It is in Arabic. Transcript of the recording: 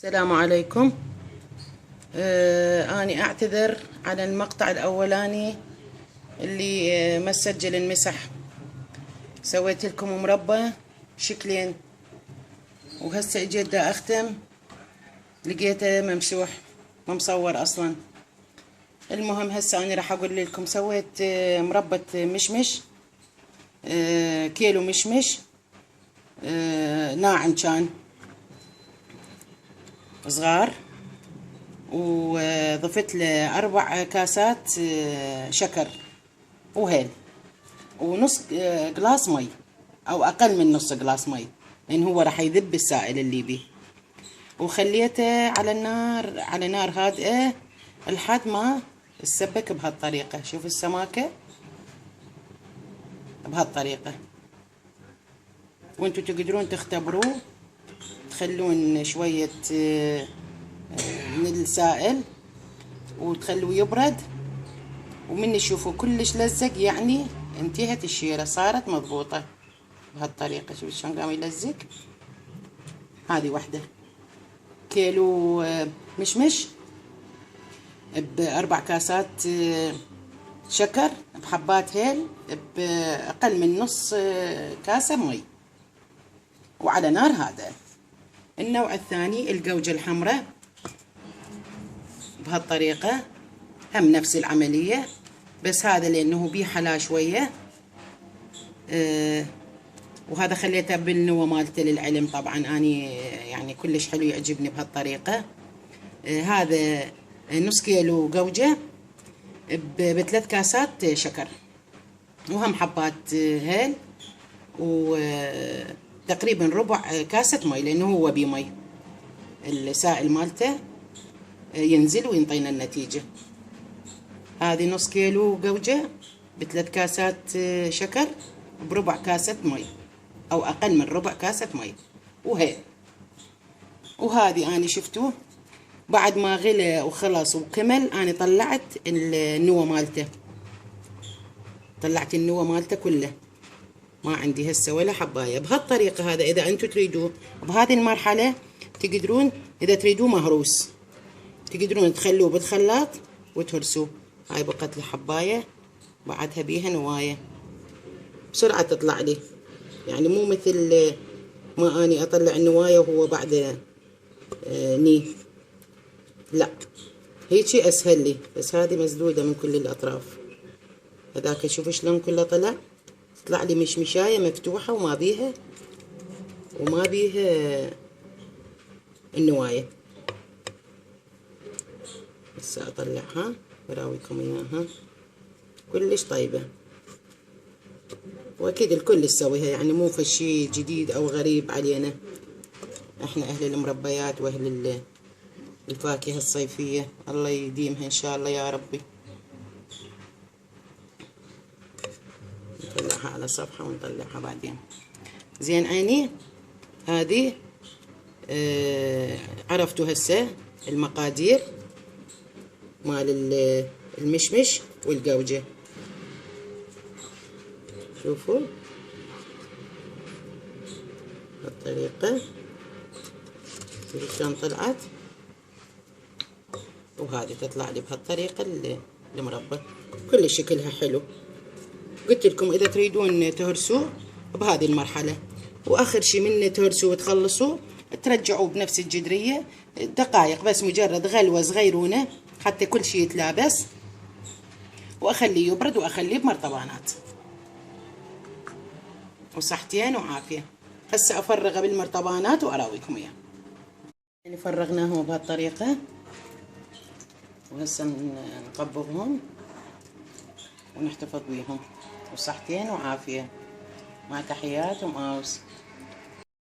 السلام عليكم. أنا أعتذر على المقطع الأولاني اللي ما سجل انمسح. سويت لكم مربى شكلين، وهسه اجيت دا أختم لقيته ممسوح ما مصور أصلا. المهم هسه أنا راح أقول لكم سويت مربى مشمش، كيلو مشمش ناعم كان صغار، وضفت له 4 كاسات شكر وهيل، ونص قلاص مي او اقل من نص قلاص مي، لان هو راح يذب السائل اللي بيه. وخليته على نار هادئة لحد ما تسبك بهالطريقة. شوف السماكة بهالطريقة، وانتو تقدرون تختبروه، تخلون شوية من السائل وتخلوه يبرد، ومن تشوفوا كلش لزق يعني انتهت الشيرة، صارت مضبوطة بهالطريقة. شوف شلون قام يلزق. هذه واحدة كيلو مشمش ب4 كاسات شكر بحبات هيل بأقل من نص كاسة مي، وعلى نار هذا. النوع الثاني القوجة الحمراء بهالطريقة، هم نفس العملية، بس هذا لأنه بيه حلا شوية. وهذا خليته بالنوى مالته للعلم، طبعا أني يعني كلش حلو يعجبني بهالطريقة. هذا نص كيلو قوجة ب3 كاسات شكر، وهم حبات هيل، وتقريبا ربع كاسة مي، لأنه هو بيه مي، السائل مالته ينزل وينطينا النتيجة. هذه نص كيلو قوجة ب3 كاسات شكر بربع كاسة مي، أو أقل من ربع كاسة مي وهي. وهذه أنا شفتوه بعد ما غلى وخلص وكمل، أنا طلعت النوى مالته، طلعت النوى مالته كله، ما عندي هسه ولا حباية. بهالطريقة هذا إذا أنتوا تريدوه بهذه المرحلة، تقدرون إذا تريدوه مهروس تقدرون تخلوه بالخلاط وتهرسوه. هاي بقت لي حباية بعدها بيها نواية، بسرعة تطلع لي، يعني مو مثل ما اني اطلع النواية وهو بعد ني، لا هيجي اسهل لي. بس هذه مسدودة من كل الاطراف. هذاك شوف شلون كله طلع لي مشمشاية مفتوحة وما بيها النواية. هسه اطلعها وراويكم اياها كلش طيبة، واكيد الكل يسويها، يعني مو فشي جديد او غريب علينا، احنا اهل المربيات واهل الفاكهة الصيفية، الله يديمها ان شاء الله يا ربي. نطلعها على صفحة ونطلعها بعدين. زين عيني هذه عرفتوا هسه المقادير مال المشمش والقوجة. شوفوا بالطريقة شلون طلعت، وهذه تطلع لي بهالطريقة المربى، كل شكلها حلو. قلت لكم إذا تريدون تهرسوه بهذه المرحلة، وآخر شي من تهرسوه وتخلصوا ترجعوه بنفس الجدرية دقائق، بس مجرد غلوة صغيرونة حتى كل شي يتلابس، وأخليه يبرد وأخليه بمرطبانات. وصحتين وعافية. هسه أفرغه بالمرطبانات وأراويكم إياه. يعني فرغناهم بهالطريقة، وهسه نقبضهم ونحتفظ بيهم. وصحتين وعافية، مع تحيات وماوس.